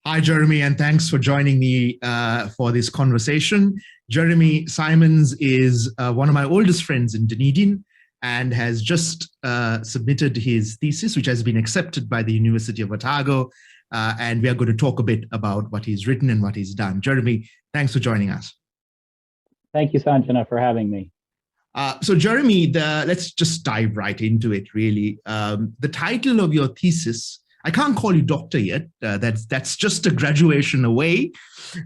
Hi, Jeremy, and thanks for joining me for this conversation. Jeremy Simons is one of my oldest friends in Dunedin and has just submitted his thesis, which has been accepted by the University of Otago. And we are going to talk a bit about what he's written and what he's done. Jeremy, thanks for joining us. Thank you, Sanjana, for having me. So Jeremy, let's just dive right into it, really. The title of your thesis, I can't call you doctor yet. That's just a graduation away,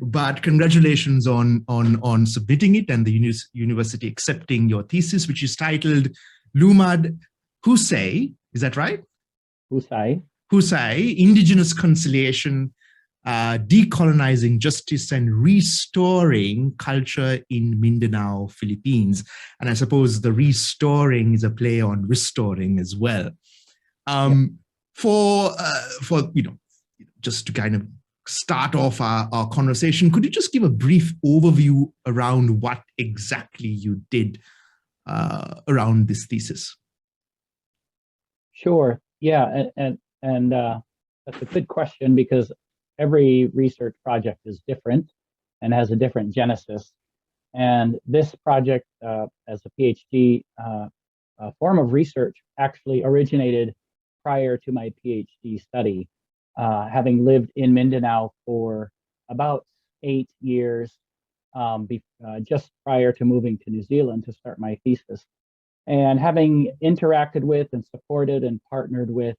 but congratulations on submitting it and the university accepting your thesis, which is titled Lumad Husay. Is that right? Husay. Husay, Indigenous Conciliation, Decolonizing Justice and Restoring Culture in Mindanao, Philippines. And I suppose the restoring is a play on restoring as well. For just to kind of start off our conversation, could you just give a brief overview around what exactly you did around this thesis? Sure. Yeah, and that's a good question because every research project is different and has a different genesis. And this project, as a PhD form of research, actually originated prior to my PhD study, having lived in Mindanao for about 8 years, just prior to moving to New Zealand to start my thesis. And having interacted with and supported and partnered with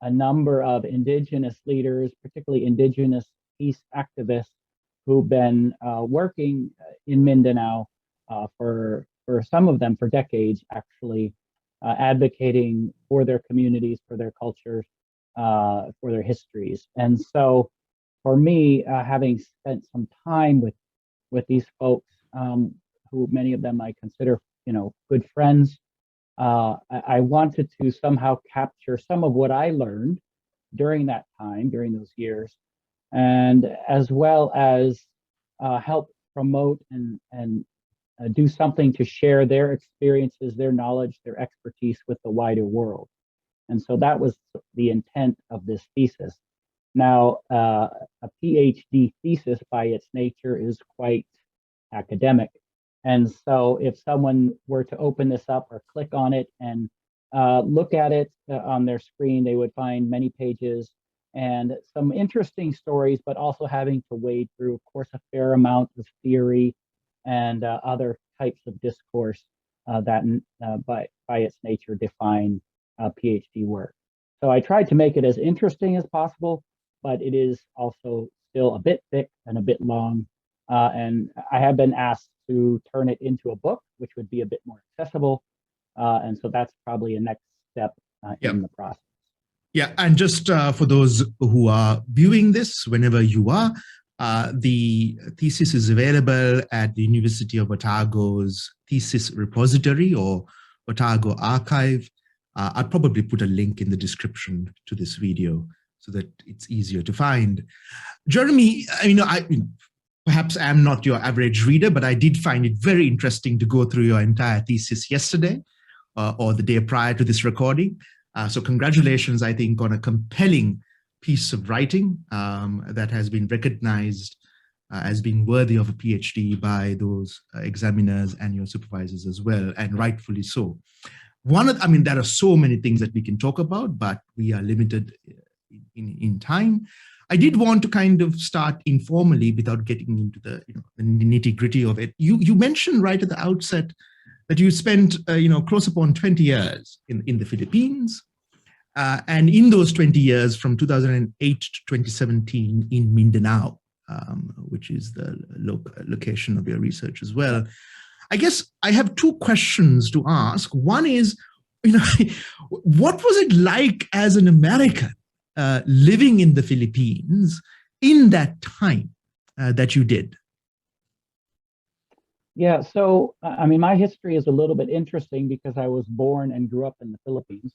a number of Indigenous leaders, particularly Indigenous peace activists who've been working in Mindanao for some of them for decades, actually, advocating for their communities, for their cultures, for their histories. And so for me, having spent some time with these folks, who many of them I consider, good friends, I wanted to somehow capture some of what I learned during that time, during those years, and as well as help promote and do something to share their experiences, their knowledge, their expertise with the wider world. And so that was the intent of this thesis. Now, a PhD thesis by its nature is quite academic. And so if someone were to open this up or click on it and look at it on their screen, they would find many pages and some interesting stories, but also having to wade through, of course, a fair amount of theory and other types of discourse that by its nature define PhD work. So I tried to make it as interesting as possible, but it is also still a bit thick and a bit long. And I have been asked to turn it into a book, which would be a bit more accessible. And so that's probably a next step in the process. Yeah, and just for those who are viewing this, whenever you are, the thesis is available at the University of Otago's thesis repository or Otago archive. I'll probably put a link in the description to this video so that it's easier to find. Jeremy, perhaps I'm not your average reader, but I did find it very interesting to go through your entire thesis yesterday or the day prior to this recording. So congratulations, I think, on a compelling piece of writing that has been recognized as being worthy of a PhD by those examiners and your supervisors as well, and rightfully so. There are so many things that we can talk about, but we are limited in time. I did want to kind of start informally without getting into the nitty-gritty of it. You mentioned right at the outset that you spent close upon 20 years in the Philippines, and in those 20 years, from 2008 to 2017, in Mindanao, which is the location of your research as well. I guess I have two questions to ask. One is, what was it like as an American living in the Philippines in that time that you did? Yeah, so my history is a little bit interesting because I was born and grew up in the Philippines.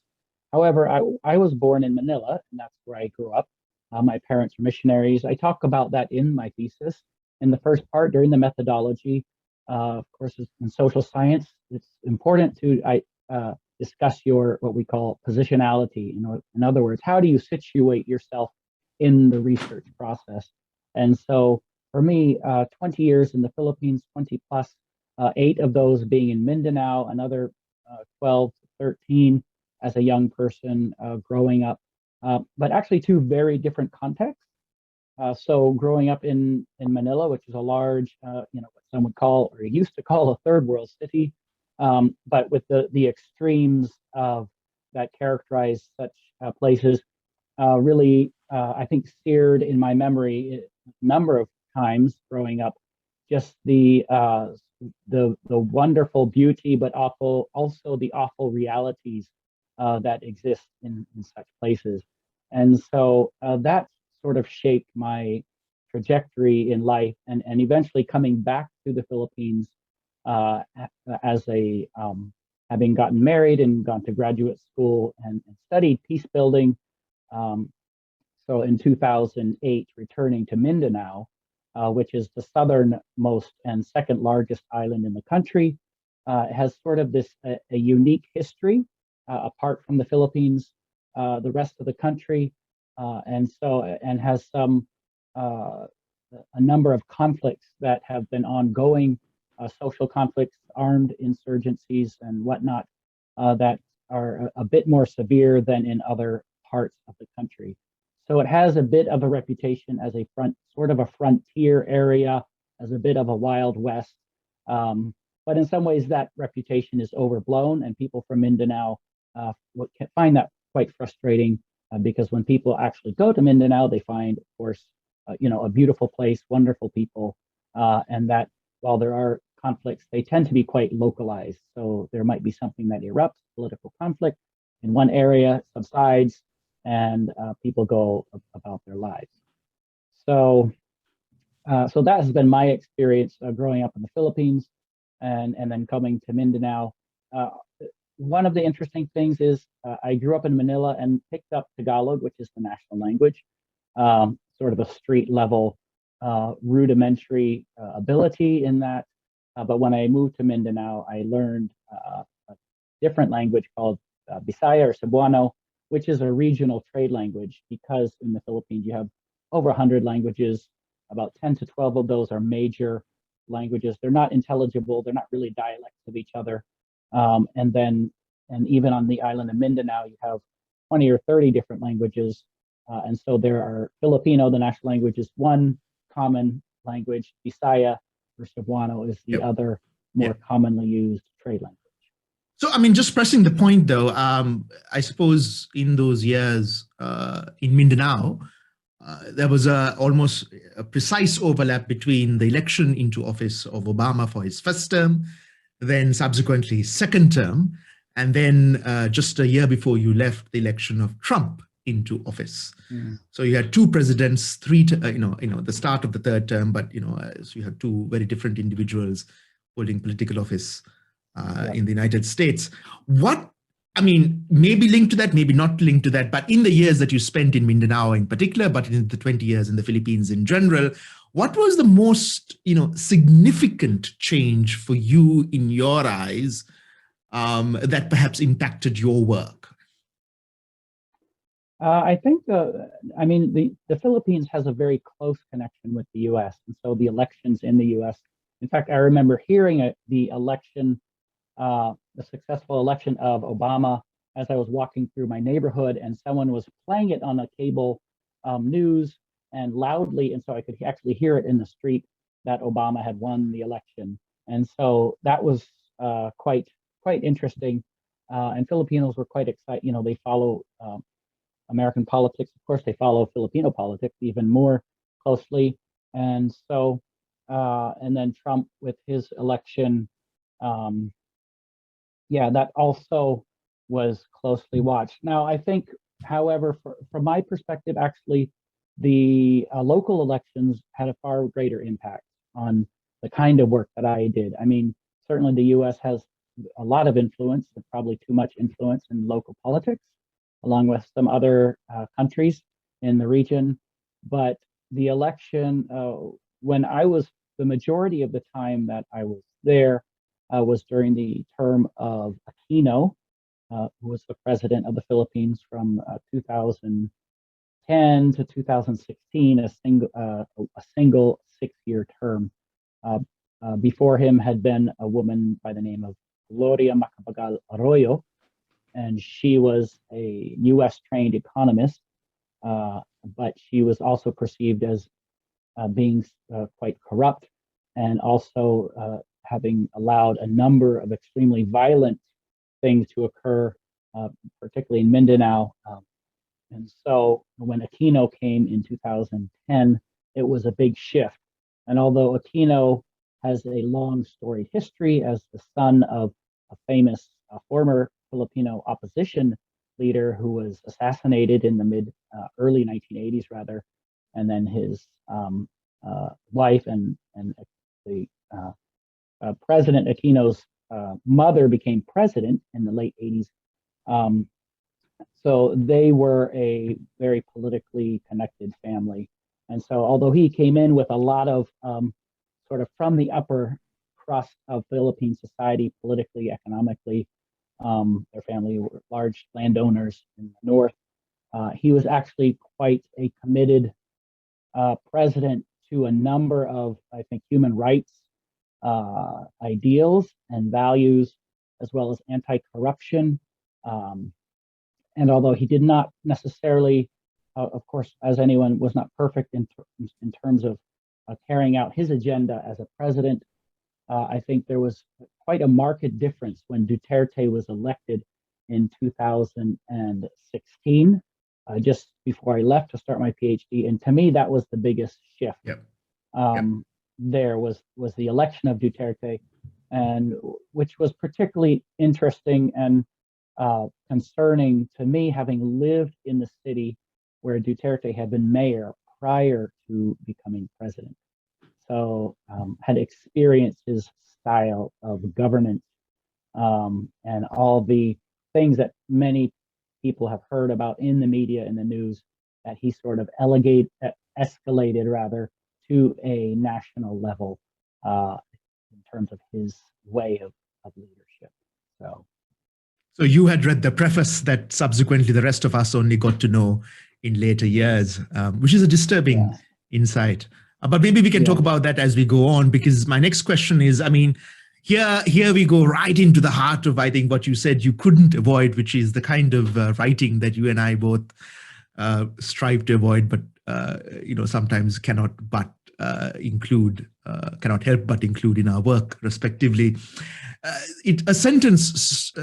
However, I was born in Manila, and that's where I grew up. My parents were missionaries. I talk about that in my thesis. In the first part, during the methodology, of course, in social science, it's important to discuss your what we call positionality. In other words, how do you situate yourself in the research process. And so for me, 20 years in the Philippines, 20 plus, 8 of those being in Mindanao, another 12 to 13 as a young person growing up, but actually two very different contexts. So growing up in Manila, which is a large, what some would call, or used to call, a third world city, but with the extremes of that characterize such places, really, I think, seared in my memory a number of times growing up, just the wonderful beauty, but also the awful realities that exist in such places. And so that sort of shaped my trajectory in life, and eventually coming back to the Philippines as a having gotten married and gone to graduate school and studied peace building. So in 2008, returning to Mindanao, which is the southernmost and second largest island in the country, has sort of this a unique history apart from the Philippines, the rest of the country, and has some a number of conflicts that have been ongoing, social conflicts, armed insurgencies, and whatnot, that are a bit more severe than in other parts of the country. So it has a bit of a reputation as a sort of a frontier area, as a bit of a Wild West. But in some ways, that reputation is overblown, and people from Mindanao find that quite frustrating because when people actually go to Mindanao, they find, of course, a beautiful place, wonderful people, and that while there are conflicts, they tend to be quite localized. So there might be something that erupts, political conflict in one area, subsides, and people go about their lives. So that has been my experience growing up in the Philippines, and then coming to Mindanao. One of the interesting things is I grew up in Manila and picked up Tagalog, which is the national language, sort of a street level, rudimentary ability in that. But when I moved to Mindanao, I learned a different language called Bisaya or Cebuano, which is a regional trade language, because in the Philippines you have over 100 languages. About 10 to 12 of those are major languages. They're not intelligible. They're not really dialects of each other. And even on the island of Mindanao, you have 20 or 30 different languages. And so there are Filipino, the national language, is one common language. Bisaya or Cebuano is the other more commonly used trade language. So, I mean, just pressing the point, though, I suppose in those years in Mindanao, there was almost a precise overlap between the election into office of Obama for his first term, then subsequently his second term, and then just a year before you left, the election of Trump into office. Mm. So you had two presidents, the start of the third term, but so you have two very different individuals holding political office in the United States. Maybe linked to that, maybe not linked to that, but in the years that you spent in Mindanao in particular, but in the 20 years in the Philippines in general, what was the most, significant change for you in your eyes that perhaps impacted your work? I think, the Philippines has a very close connection with the U.S. And so the elections in the U.S., in fact, I remember hearing the successful election of Obama as I was walking through my neighborhood, and someone was playing it on a cable news and loudly, and so I could actually hear it in the street that Obama had won the election. And so that was quite interesting. And Filipinos were quite excited. They follow American politics. Of course, they follow Filipino politics even more closely. And so, and then Trump with his election, that also was closely watched. Now, I think, however, from my perspective, actually, the local elections had a far greater impact on the kind of work that I did. I mean, certainly the U.S. has a lot of influence, and probably too much influence in local politics, along with some other countries in the region. But the election, when I was, the majority of the time that I was there, was during the term of Aquino, who was the president of the Philippines from 2000 2010 to 2016, a single 6-year term. Before him had been a woman by the name of Gloria Macapagal Arroyo, and she was a U.S. trained economist, but she was also perceived as being quite corrupt, and also having allowed a number of extremely violent things to occur, particularly in Mindanao. And so when Aquino came in 2010, it was a big shift. And although Aquino has a long storied history as the son of a famous former Filipino opposition leader who was assassinated in the early 1980s rather, and then his wife and the President Aquino's mother became president in the late 80s. So they were a very politically connected family. And so although he came in with a lot of sort of from the upper crust of Philippine society, politically, economically, their family were large landowners in the north, he was actually quite a committed president to a number of, I think, human rights ideals and values, as well as anti-corruption. And although he did not necessarily, of course, as anyone, was not perfect in terms of carrying out his agenda as a president, I think there was quite a marked difference when Duterte was elected in 2016, just before I left to start my PhD. And to me, that was the biggest shift. Yep. There was the election of Duterte, and which was particularly interesting and concerning to me, having lived in the city where Duterte had been mayor prior to becoming president. So had experienced his style of governance and all the things that many people have heard about in the media and the news, that he sort of escalated rather to a national level in terms of his way of leadership. So you had read the preface that subsequently the rest of us only got to know in later years, which is a disturbing insight. But maybe we can talk about that as we go on, because my next question is, I mean, here we go right into the heart of, I think, what you said you couldn't avoid, which is the kind of writing that you and I both strive to avoid, but sometimes cannot help but include in our work, respectively. A sentence,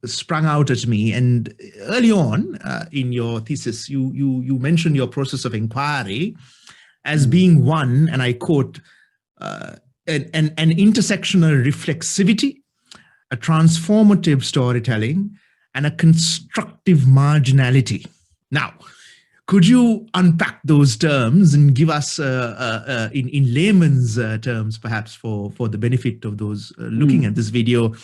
sprung out at me, and early on in your thesis, you mentioned your process of inquiry as being one, and I quote, an intersectional reflexivity, a transformative storytelling, and a constructive marginality. Now, could you unpack those terms and give us, in layman's terms, perhaps for the benefit of those looking at this video,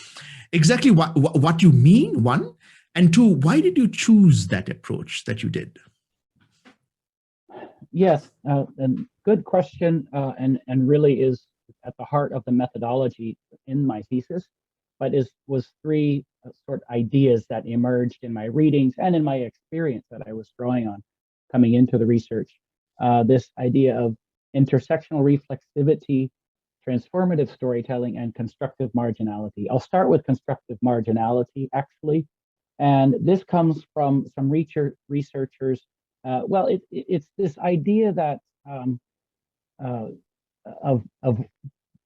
exactly what you mean, one, and two, why did you choose that approach that you did? Yes, and good question, and really is at the heart of the methodology in my thesis, but was three sort of ideas that emerged in my readings and in my experience that I was drawing on coming into the research. This idea of intersectional reflexivity, transformative storytelling, and constructive marginality. I'll start with constructive marginality, actually. And this comes from some researchers. It's this idea that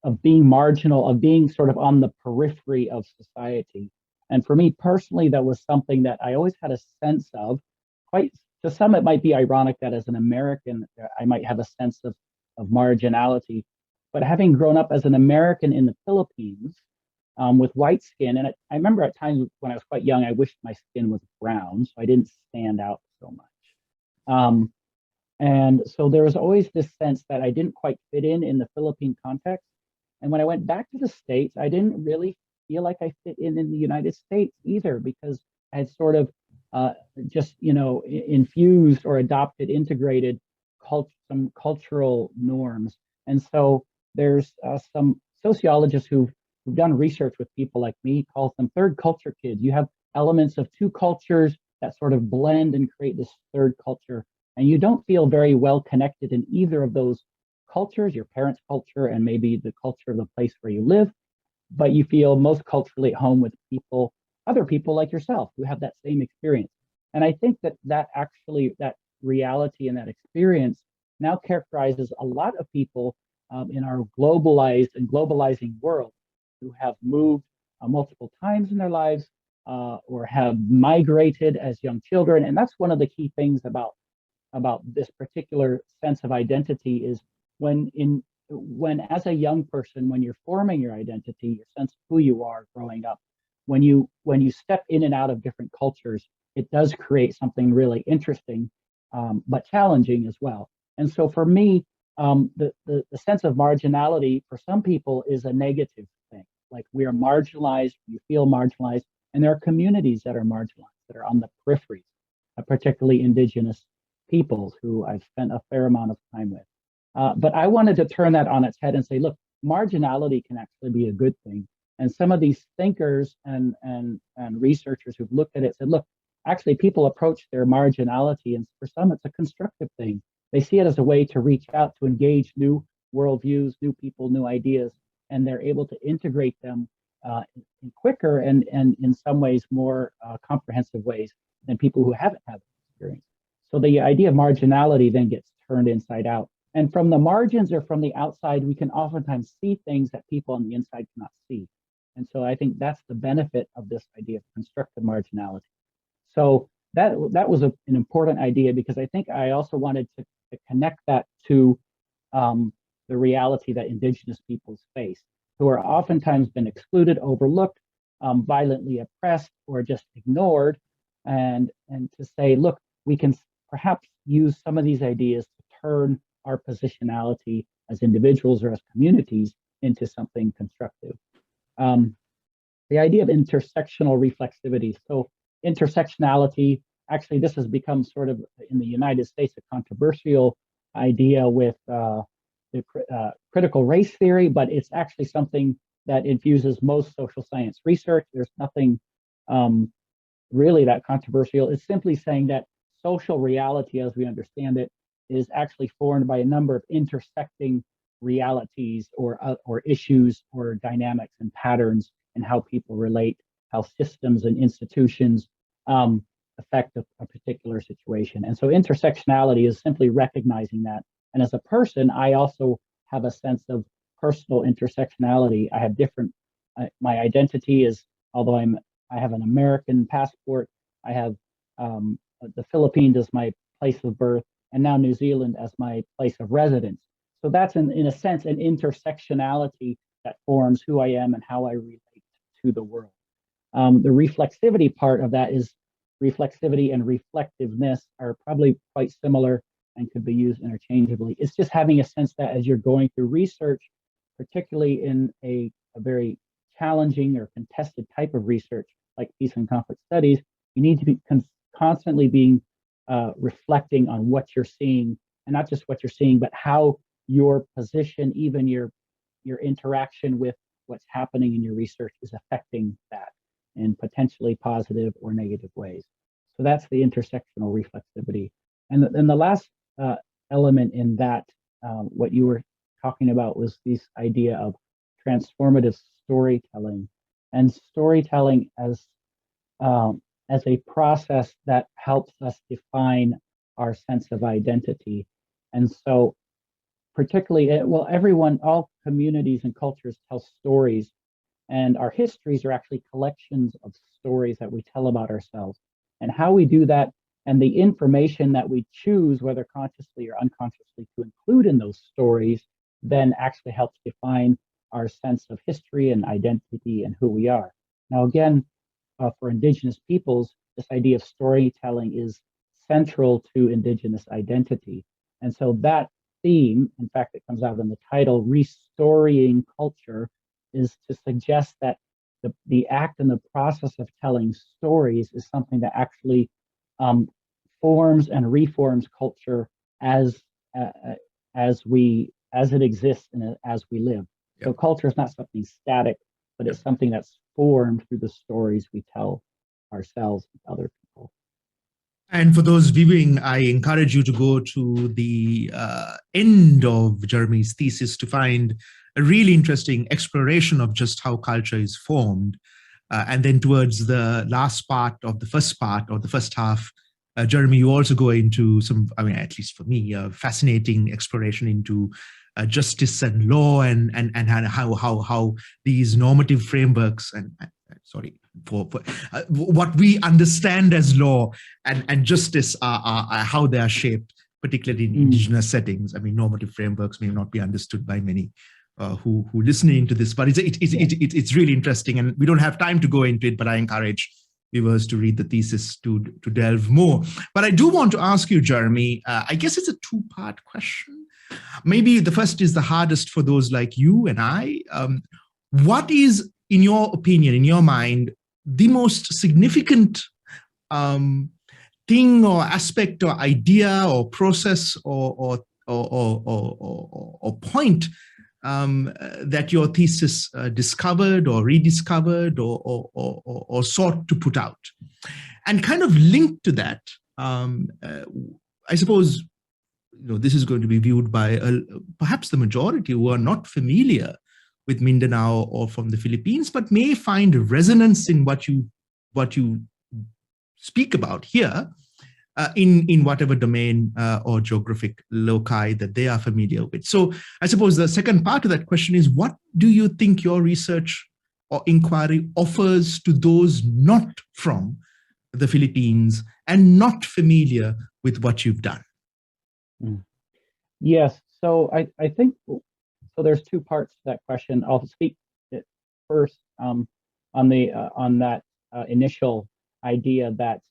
of being marginal, of being sort of on the periphery of society. And for me personally, that was something that I always had a sense of. Quite to some, it might be ironic that as an American, I might have a sense of marginality. But having grown up as an American in the Philippines with white skin, and I remember at times when I was quite young, I wished my skin was brown, so I didn't stand out so much. And so there was always this sense that I didn't quite fit in the Philippine context. And when I went back to the States, I didn't really feel like I fit in the United States either, because I had sort of just, infused or integrated some cultural norms. And so there's some sociologists who've done research with people like me, calls them third culture kids. You have elements of two cultures that sort of blend and create this third culture and you don't feel very well connected in either of those cultures, your parents' culture and maybe the culture of the place where you live, but you feel most culturally at home with people, other people like yourself who have that same experience. And I think that actually, that reality and that experience now characterizes a lot of people in our globalized and globalizing world who have moved multiple times in their lives or have migrated as young children. And that's one of the key things about this particular sense of identity is when as a young person, when you're forming your identity, your sense of who you are growing up, when you step in and out of different cultures, it does create something really interesting, but challenging as well. And so for me, the sense of marginality for some people is a negative thing. Like we are marginalized, you feel marginalized, and there are communities that are marginalized, that are on the peripheries, particularly Indigenous peoples who I've spent a fair amount of time with. But I wanted to turn that on its head and say, look, marginality can actually be a good thing. And some of these thinkers and researchers who've looked at it said, look, actually people approach their marginality, and for some it's a constructive thing. They see it as a way to reach out, to engage new worldviews, new people, new ideas, and they're able to integrate them in quicker and in some ways more comprehensive ways than people who haven't had that experience. So the idea of marginality then gets turned inside out. And from the margins or from the outside, we can oftentimes see things that people on the inside cannot see. And so I think that's the benefit of this idea of constructive marginality. So that was an important idea, because I think I also wanted to connect that to the reality that Indigenous peoples face, who are oftentimes been excluded, overlooked, violently oppressed, or just ignored, and to say, look, we can perhaps use some of these ideas to turn our positionality as individuals or as communities into something constructive. The idea of intersectional reflexivity. So intersectionality, actually this has become sort of in the United States a controversial idea with the critical race theory, but it's actually something that infuses most social science research. There's nothing really that controversial. It's simply saying that social reality as we understand it is actually formed by a number of intersecting realities or issues or dynamics and patterns in how people relate, how systems and institutions affect a particular situation. And so intersectionality is simply recognizing that. And as a person, I also have a sense of personal intersectionality. I have different, my identity is, although I have an American passport, I have the Philippines as my place of birth, and now New Zealand as my place of residence. So that's in a sense an intersectionality that forms who I am and how I relate to the world. The reflexivity part of that is reflexivity and reflectiveness are probably quite similar and could be used interchangeably. It's just having a sense that as you're going through research, particularly in a very challenging or contested type of research like peace and conflict studies, you need to be constantly being reflecting on what you're seeing, and not just what you're seeing, but how your position, even your interaction with what's happening in your research is affecting that in potentially positive or negative ways. So that's the intersectional reflexivity. And the last element in that, what you were talking about was this idea of transformative storytelling, and storytelling as a process that helps us define our sense of identity. And so particularly, well, all communities and cultures tell stories, and our histories are actually collections of stories that we tell about ourselves. And how we do that, and the information that we choose, whether consciously or unconsciously, to include in those stories, then actually helps define our sense of history and identity and who we are. Now, again, for Indigenous peoples, this idea of storytelling is central to Indigenous identity. And so that theme, in fact, it comes out in the title, Restorying Culture, is to suggest that the act and the process of telling stories is something that actually forms and reforms culture as it exists and as we live. Yep. So culture is not something static, but it's something that's formed through the stories we tell ourselves and other people. And for those viewing, I encourage you to go to the end of Jeremy's thesis to find a really interesting exploration of just how culture is formed. And then towards the last part of the first part, or the first half, Jeremy, you also go into some, I mean, at least for me, a fascinating exploration into justice and law, and how these normative frameworks and sorry for what we understand as law and justice are how they are shaped, particularly in indigenous settings. I mean, normative frameworks may not be understood by many who listening to this, but it's really interesting, and we don't have time to go into it. But I encourage viewers to read the thesis to delve more. But I do want to ask you, Jeremy. I guess it's a two-part question. Maybe the first is the hardest for those like you and I. What is, in your opinion, in your mind, the most significant thing or aspect or idea or process or point that your thesis discovered or rediscovered or sought to put out? And kind of linked to that, I suppose, this is going to be viewed by perhaps the majority who are not familiar with Mindanao or from the Philippines, but may find resonance in what you speak about here in whatever domain or geographic loci that they are familiar with. So I suppose the second part of that question is, what do you think your research or inquiry offers to those not from the Philippines and not familiar with what you've done? Yes, so I think, so there's two parts to that question. I'll speak first on that initial idea that,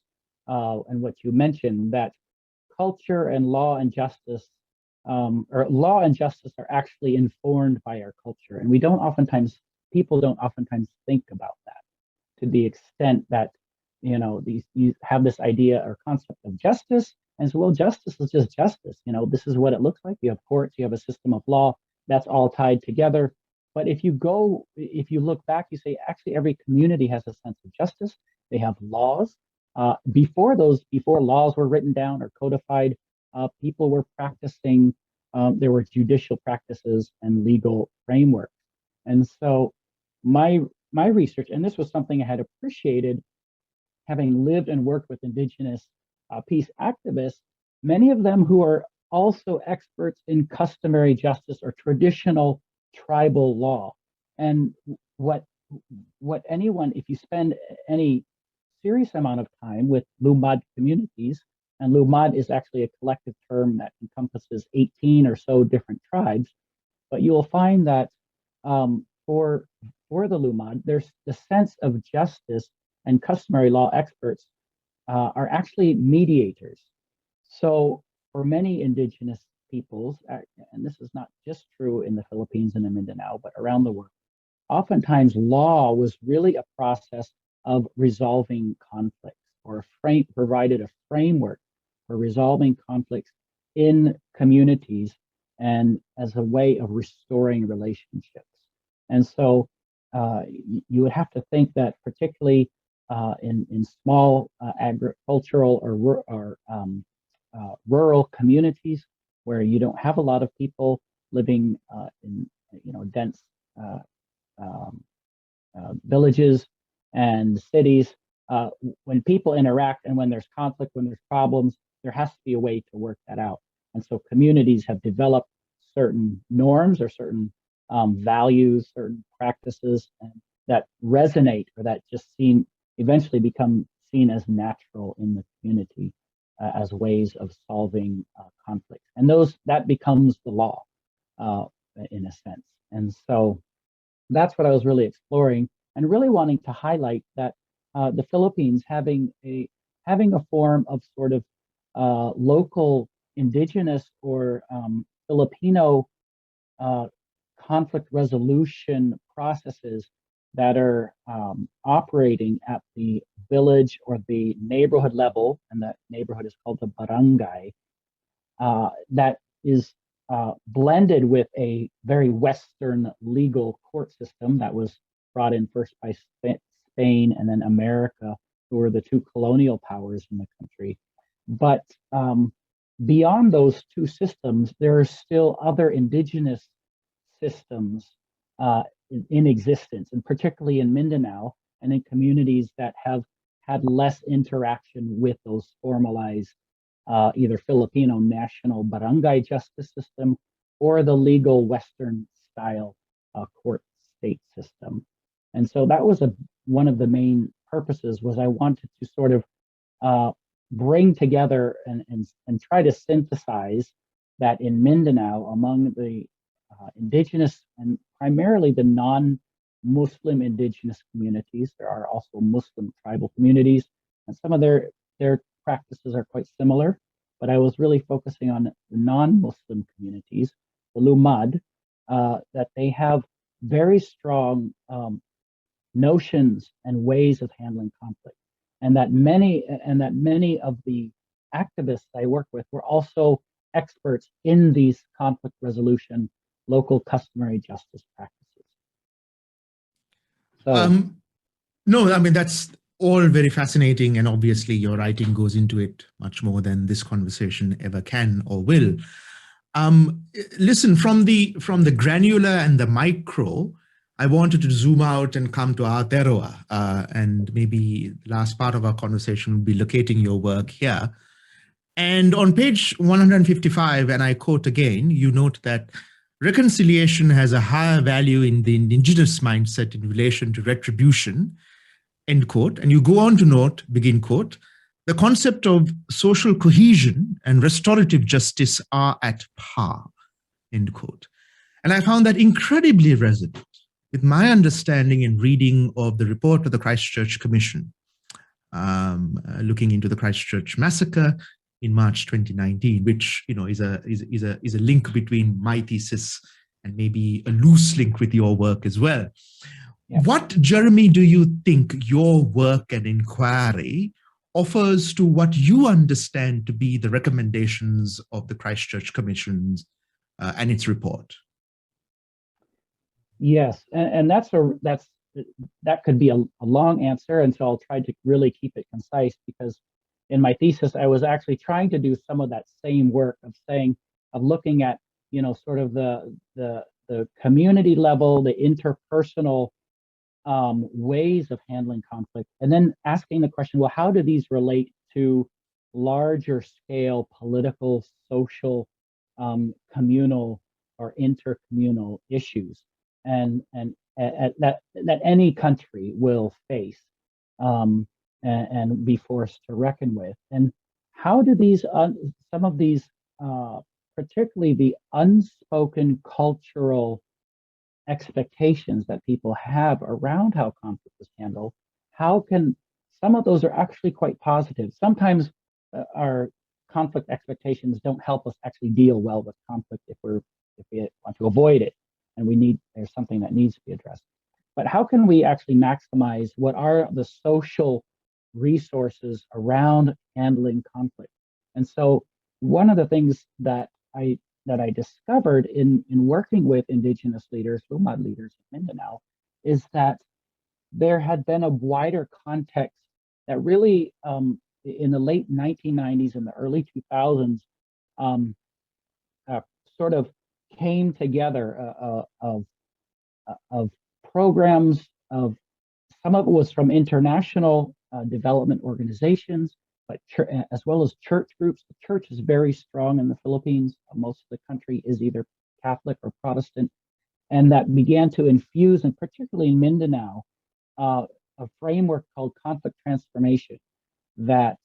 and what you mentioned, that culture and law and justice, or law and justice are actually informed by our culture. And people don't oftentimes think about that to the extent that, you have this idea or concept of justice. And so, well, justice is just justice. This is what it looks like. You have courts, you have a system of law, that's all tied together. But if you look back, you say, actually, every community has a sense of justice. They have laws. Before laws were written down or codified, people were practicing, there were judicial practices and legal frameworks. And so my research, and this was something I had appreciated, having lived and worked with Indigenous peace activists, many of them who are also experts in customary justice or traditional tribal law. And what anyone, if you spend any serious amount of time with Lumad communities, and Lumad is actually a collective term that encompasses 18 or so different tribes, but you will find that for the Lumad, there's the sense of justice, and customary law experts are actually mediators. So for many indigenous peoples, and this is not just true in the Philippines and in Mindanao, but around the world, oftentimes law was really a process of resolving conflicts, or provided a framework for resolving conflicts in communities and as a way of restoring relationships. And so you would have to think that, particularly in small agricultural or rural communities where you don't have a lot of people living in dense villages and cities, when people interact and when there's conflict, when there's problems, there has to be a way to work that out. And so communities have developed certain norms or certain values, certain practices that resonate, or that just eventually become seen as natural in the community as ways of solving conflicts. And that becomes the law in a sense. And so that's what I was really exploring, and really wanting to highlight that the Philippines having a form of sort of local indigenous or Filipino conflict resolution processes that are operating at the village or the neighborhood level, and that neighborhood is called the barangay, that is blended with a very Western legal court system that was brought in first by Spain and then America, who were the two colonial powers in the country. But beyond those two systems, there are still other indigenous systems in existence, and particularly in Mindanao and in communities that have had less interaction with those formalized either Filipino national barangay justice system or the legal Western style court state system. And so that was one of the main purposes, was I wanted to sort of bring together and try to synthesize that in Mindanao among the indigenous and primarily the non-Muslim indigenous communities. There are also Muslim tribal communities, and some of their practices are quite similar. But I was really focusing on the non-Muslim communities, the Lumad, that they have very strong notions and ways of handling conflict, and that many of the activists I work with were also experts in these conflict resolution, local customary justice practices. So, no, I mean, that's all very fascinating, and obviously your writing goes into it much more than this conversation ever can or will. Listen, from the granular and the micro, I wanted to zoom out and come to Aotearoa, and maybe the last part of our conversation will be locating your work here. And on page 155, and I quote again, you note that reconciliation has a higher value in the indigenous mindset in relation to retribution, end quote. And you go on to note, begin quote, the concept of social cohesion and restorative justice are at par, end quote. And I found that incredibly resonant with my understanding and reading of the report of the Christchurch Commission, looking into the Christchurch massacre in March 2019, which is a link between my thesis and maybe a loose link with your work as well. Yeah. What, Jeremy, do you think your work and inquiry offers to what you understand to be the recommendations of the Christchurch Commission and its report? Yes, and that could be a long answer, and so I'll try to really keep it concise, because in my thesis I was actually trying to do some of that same work of looking at sort of the community level, the interpersonal ways of handling conflict, and then asking the question, well, how do these relate to larger scale political, social, communal or intercommunal issues, and that any country will face and be forced to reckon with. And how do these some of these particularly the unspoken cultural expectations that people have around how conflict is handled, how can some of those are actually quite positive? Sometimes our conflict expectations don't help us actually deal well with conflict if we want to avoid it, and there's something that needs to be addressed. But how can we actually maximize what are the social resources around handling conflict? And so one of the things that I discovered in working with Indigenous leaders, Lumad leaders in Mindanao, is that there had been a wider context that really, in the late 1990s and the early 2000s, sort of came together of programs, of some of it was from international development organizations, but as well as church groups. The church is very strong in the Philippines. Most of the country is either Catholic or Protestant, and that began to infuse, and particularly in Mindanao, a framework called conflict transformation that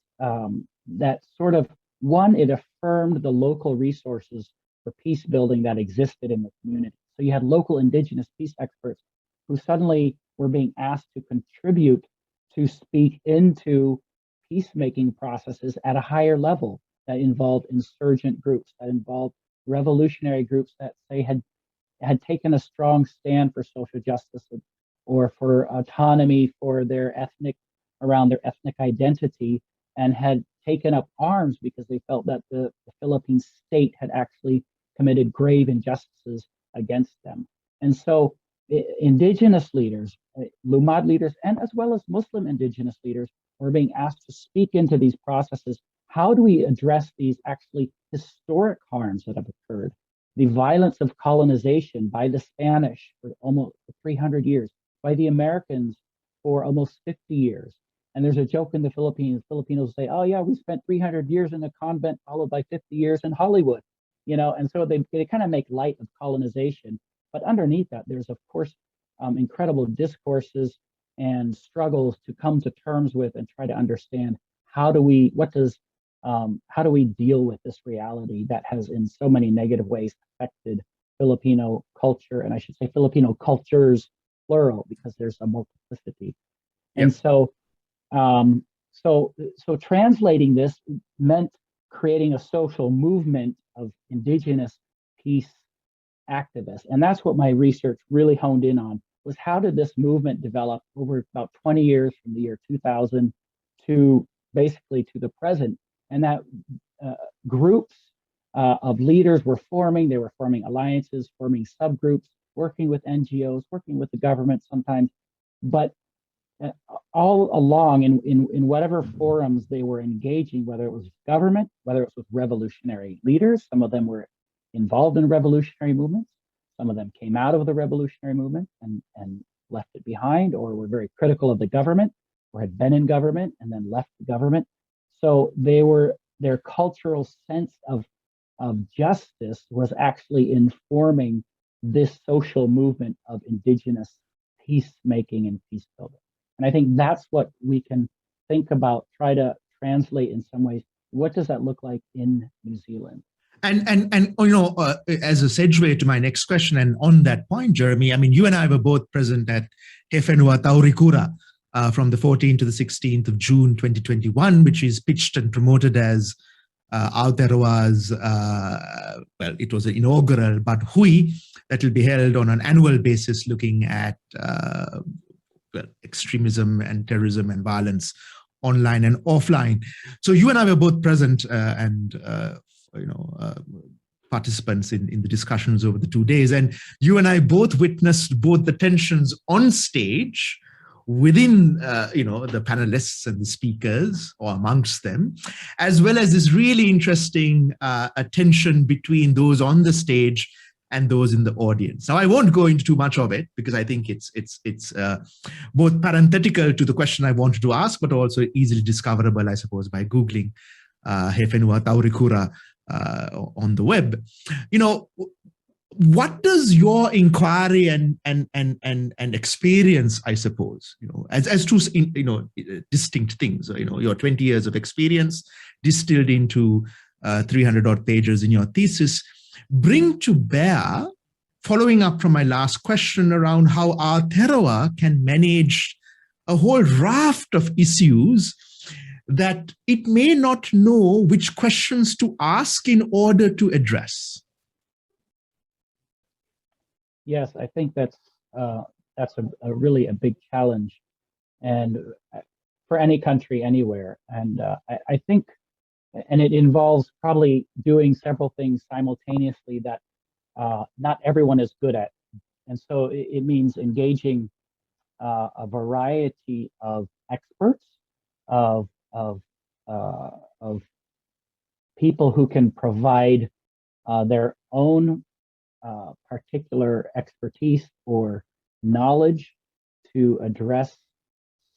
sort of, it affirmed the local resources for peace building that existed in the community. So you had local indigenous peace experts who suddenly were being asked to contribute to speak into peacemaking processes at a higher level that involved insurgent groups, that involved revolutionary groups that say had taken a strong stand for social justice or for autonomy for around their ethnic identity, and had taken up arms because they felt that the Philippine state had actually committed grave injustices against them. And so indigenous leaders, Lumad leaders, and as well as Muslim indigenous leaders were being asked to speak into these processes how do we address these actually historic harms that have occurred? The violence of colonization by the Spanish for almost 300 years, by the Americans for almost 50 years. And there's a joke in the Philippines. Filipinos say, oh yeah, we spent 300 years in a convent followed by 50 years in Hollywood, and so they kind of make light of colonization. But underneath that, there's of course incredible discourses and struggles to come to terms with and try to understand how do we deal with this reality that has in so many negative ways affected Filipino culture, and I should say Filipino cultures, plural, because there's a multiplicity. And so translating this meant creating a social movement of indigenous peace activists. And that's what my research really honed in on, was how did this movement develop over about 20 years from the year 2000 to basically to the present. And that groups of leaders were forming, they were forming alliances, forming subgroups, working with NGOs, working with the government sometimes, but all along in whatever forums they were engaging, whether it was government, whether it was with revolutionary leaders, some of them were involved in revolutionary movements, some of them came out of the revolutionary movement and left it behind, or were very critical of the government, or had been in government and then left the government. So their cultural sense of justice was actually informing this social movement of indigenous peacemaking and peace building. And I think that's what we can think about, try to translate in some ways. What does that look like in New Zealand? And as a segue to my next question, and on that point, Jeremy, I mean, you and I were both present at He Whenua Taurikura from the 14th to the 16th of June 2021, which is pitched and promoted as Aotearoa's, well, it was an inaugural, but hui that will be held on an annual basis, looking at extremism and terrorism and violence online and offline. So you and I were both present and participants in the discussions over the 2 days, and you and I both witnessed both the tensions on stage within the panelists and the speakers, or amongst them, as well as this really interesting tension between those on the stage and those in the audience. Now, I won't go into too much of it because I think it's both parenthetical to the question I wanted to ask, but also easily discoverable, I suppose, by Googling He Whenua Taurikura on the web. What does your inquiry and experience, I suppose, as two distinct things, your 20 years of experience distilled into 300 odd pages in your thesis, bring to bear, following up from my last question around how Aotearoa can manage a whole raft of issues that it may not know which questions to ask in order to address? Yes, I think that's a really a big challenge, and for any country anywhere. And I think, and it involves probably doing several things simultaneously that not everyone is good at. And so it means engaging a variety of experts, of people who can provide their own particular expertise or knowledge to address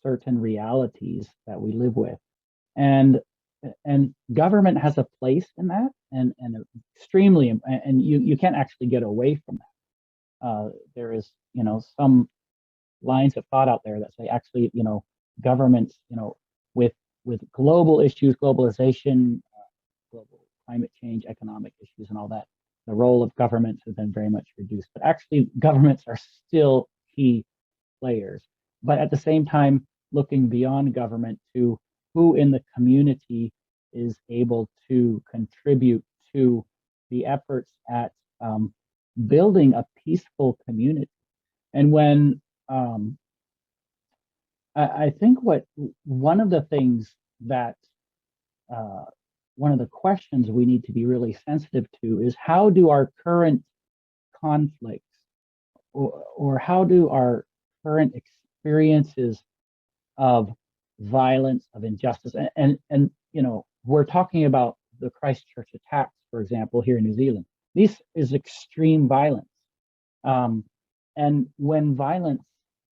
certain realities that we live with. And government has a place in that, and extremely, and you can't actually get away from that. There is, some lines of thought out there that say actually, governments, with global issues, globalization, global climate change, economic issues, and all that, the role of governments has been very much reduced. But actually, governments are still key players. But at the same time, looking beyond government to who in the community is able to contribute to the efforts at building a peaceful community. And when I think one of the things that one of the questions we need to be really sensitive to is how do our current conflicts or how do our current experiences of violence, of injustice, and we're talking about the Christchurch attacks, for example, here in New Zealand. This is extreme violence. And when violence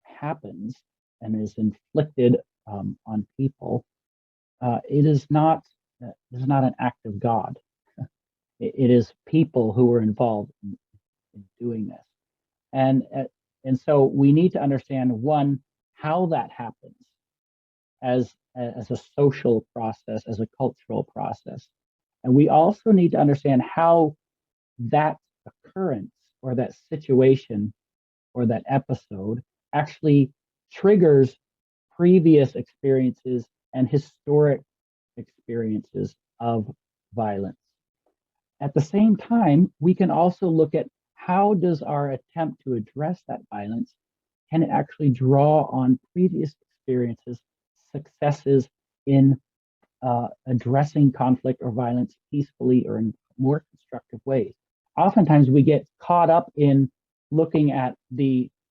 happens and is inflicted on people, it is not an act of God. It is people who are involved in doing this. And so we need to understand, one, how that happens as a social process, as a cultural process. And we also need to understand how that occurrence or that situation or that episode actually triggers previous experiences and historic experiences of violence. At the same time, we can also look at how does our attempt to address that violence, can it actually draw on previous experiences, successes in addressing conflict or violence peacefully or in more constructive ways. Oftentimes we get caught up in looking at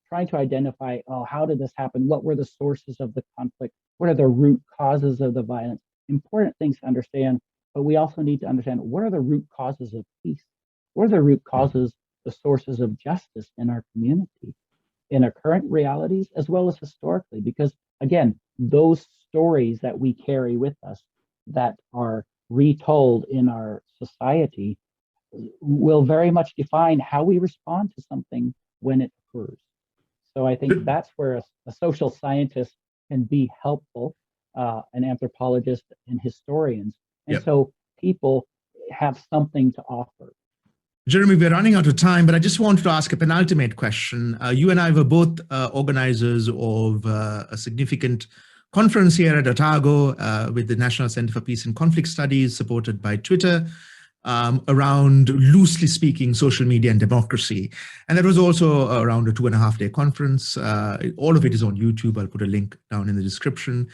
trying to identify, how did this happen? What were the sources of the conflict? What are the root causes of the violence? Important things to understand, but we also need to understand, what are the root causes of peace? What are the root causes, the sources of justice in our community, in our current realities, as well as historically? Because again, those stories that we carry with us that are retold in our society will very much define how we respond to something when it occurs. So I think that's where a social scientist can be helpful, an anthropologist and historians. And so people have something to offer. Jeremy, we're running out of time, but I just wanted to ask a penultimate question. You and I were both organizers of a significant conference here at Otago with the National Center for Peace and Conflict Studies, supported by Twitter, around, loosely speaking, social media and democracy. And that was also around a 2.5-day conference. All of it is on YouTube. I'll put a link down in the description.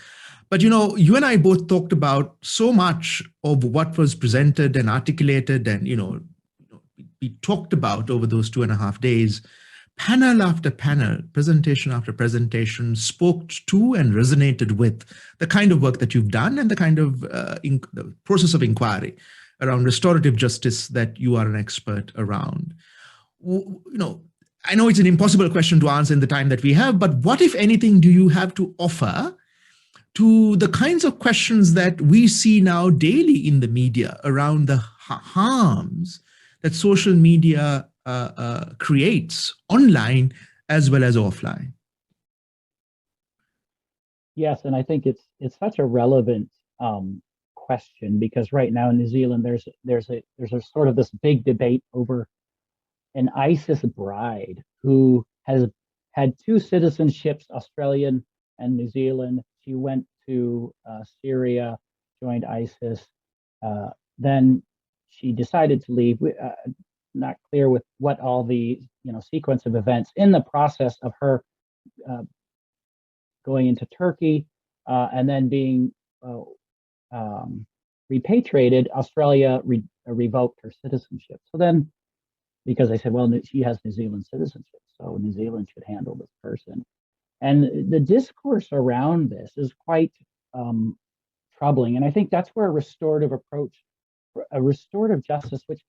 But, you and I both talked about so much of what was presented and articulated and, we talked about over those 2.5 days. Panel after panel, presentation after presentation, spoke to and resonated with the kind of work that you've done and the kind of the process of inquiry around restorative justice that you are an expert around. I know it's an impossible question to answer in the time that we have, but what, if anything, do you have to offer to the kinds of questions that we see now daily in the media around the harms that social media creates online as well as offline? Yes, and I think it's such a relevant question, because right now in New Zealand there's a sort of this big debate over an ISIS bride who has had 2 citizenships, Australian and New Zealand. She went to Syria, joined ISIS, then she decided to leave. Not clear with what all the sequence of events in the process of her going into Turkey and then being repatriated. Australia revoked her citizenship. So then, because they said, well, she has New Zealand citizenship, so New Zealand should handle this person. And the discourse around this is quite troubling. And I think that's where a restorative justice, which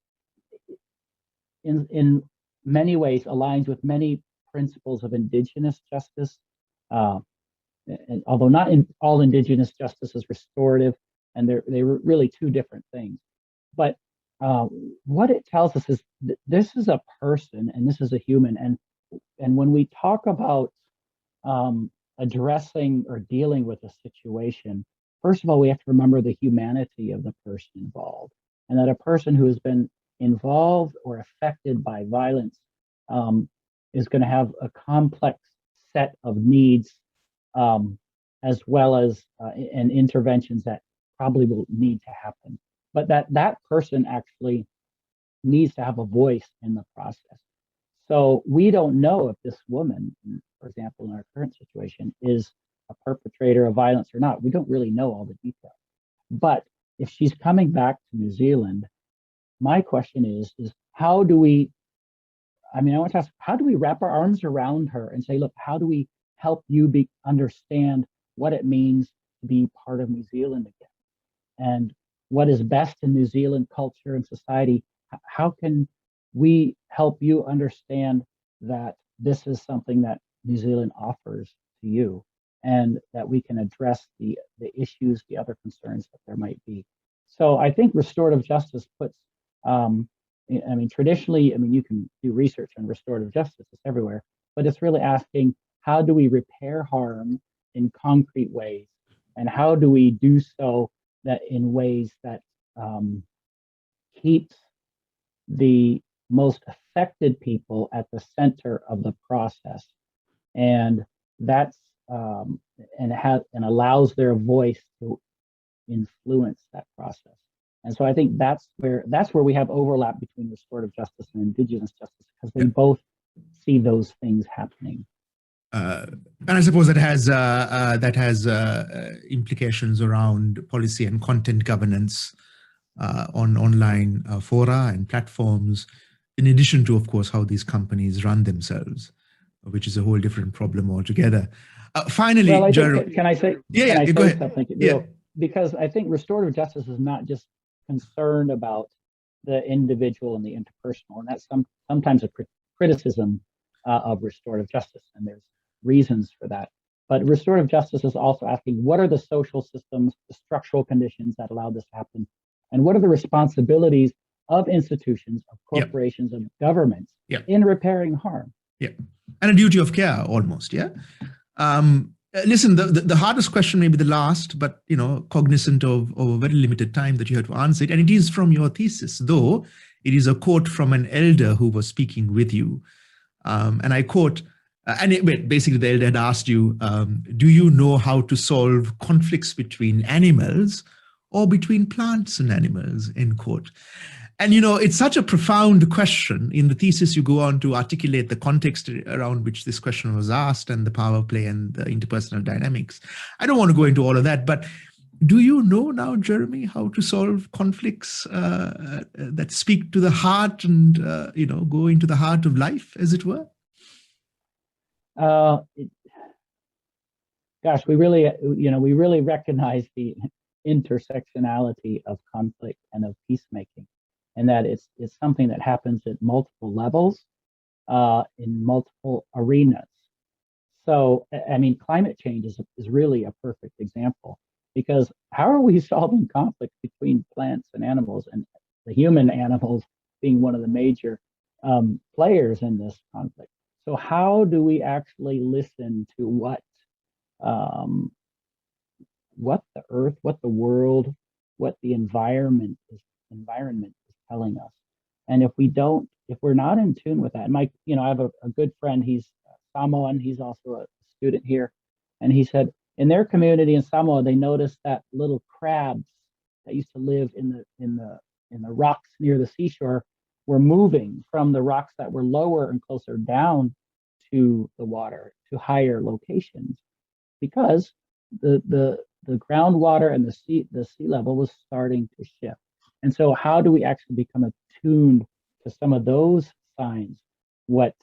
in many ways aligns with many principles of Indigenous justice, and although not all Indigenous justice is restorative, and they were really 2 different things. But what it tells us is this is a person and this is a human. And when we talk about addressing or dealing with a situation, first of all, we have to remember the humanity of the person involved, and that a person who has been involved or affected by violence is going to have a complex set of needs, as well as and interventions that probably will need to happen. But that person actually needs to have a voice in the process. So we don't know if this woman, for example, in our current situation, is a perpetrator of violence or not. We don't really know all the details. But if she's coming back to New Zealand, my question is how do we, I want to ask, how do we wrap our arms around her and say, look, how do we help you understand what it means to be part of New Zealand again? And what is best in New Zealand culture and society, how can we help you understand that this is something that New Zealand offers to you, and that we can address the issues, the other concerns that there might be. So I think restorative justice puts, traditionally, you can do research on restorative justice, it's everywhere, but it's really asking, how do we repair harm in concrete ways? And how do we do so that in ways that keeps the most affected people at the center of the process, and that's and allows their voice to influence that process. And so I think that's where we have overlap between restorative justice and Indigenous justice, because they both see those things happening. And I suppose that has implications around policy and content governance on online fora and platforms, in addition to, of course, how these companies run themselves, which is a whole different problem altogether. Finally, well, Jeremy, can I say? Yeah, can I go say ahead. something? Yeah. Because I think restorative justice is not just concerned about the individual and the interpersonal, and that's sometimes a criticism of restorative justice, and there's reasons for that. But restorative justice is also asking, what are the social systems, the structural conditions that allow this to happen, and what are the responsibilities of institutions, of corporations, of governments in repairing harm? Yeah, and a duty of care almost. Yeah. Listen, the hardest question may be the last, but cognizant of a very limited time that you have to answer it, and it is from your thesis, though it is a quote from an elder who was speaking with you, and I quote, basically the elder had asked you, do you know how to solve conflicts between animals or between plants and animals, end quote. And, it's such a profound question. In the thesis, you go on to articulate the context around which this question was asked and the power play and the interpersonal dynamics. I don't want to go into all of that, but do you know now, Jeremy, how to solve conflicts that speak to the heart and, go into the heart of life, as it were? Gosh, we really recognize the intersectionality of conflict and of peacemaking, and that it's something that happens at multiple levels, in multiple arenas. So, climate change is really a perfect example, because how are we solving conflict between plants and animals, and the human animals being one of the major players in this conflict? So how do we actually listen to what the earth, what the world, what the environment is telling us? And if we're not in tune with that, and I have a good friend, he's Samoan, he's also a student here, and he said in their community in Samoa, they noticed that little crabs that used to live in the rocks near the seashore were moving from the rocks that were lower and closer down to the water, to higher locations, because the groundwater and the sea level was starting to shift. And so how do we actually become attuned to some of those signs, what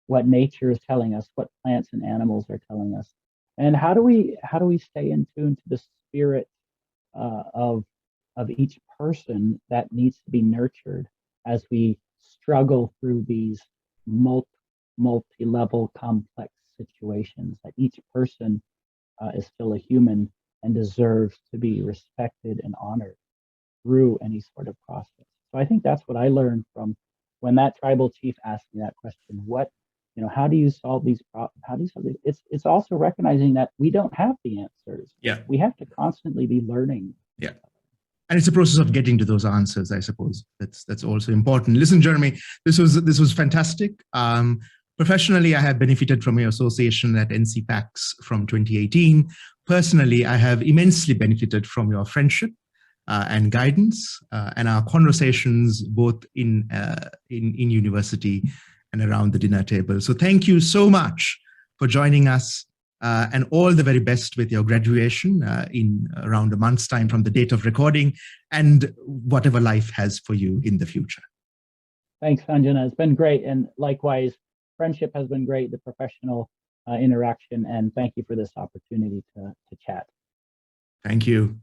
nature is telling us, what plants and animals are telling us, and how do we stay in tune to the spirit of each person that needs to be nurtured as we struggle through these multi-level complex situations, that each person is still a human and deserves to be respected and honored through any sort of process. So I think that's what I learned from when that tribal chief asked me that question. How do you solve these problems? How do you solve these? It's also recognizing that we don't have the answers. Yeah. We have to constantly be learning. Yeah. And it's a process of getting to those answers, I suppose. That's also important. Listen, Jeremy, this was fantastic. Professionally, I have benefited from your association at NCPACS from 2018. Personally, I have immensely benefited from your friendship and guidance and our conversations both in university and around the dinner table. So thank you so much for joining us, and all the very best with your graduation in around a month's time from the date of recording, and whatever life has for you in the future. Thanks, Sanjana. It's been great. And likewise, friendship has been great, the professional interaction, and thank you for this opportunity to chat. Thank you.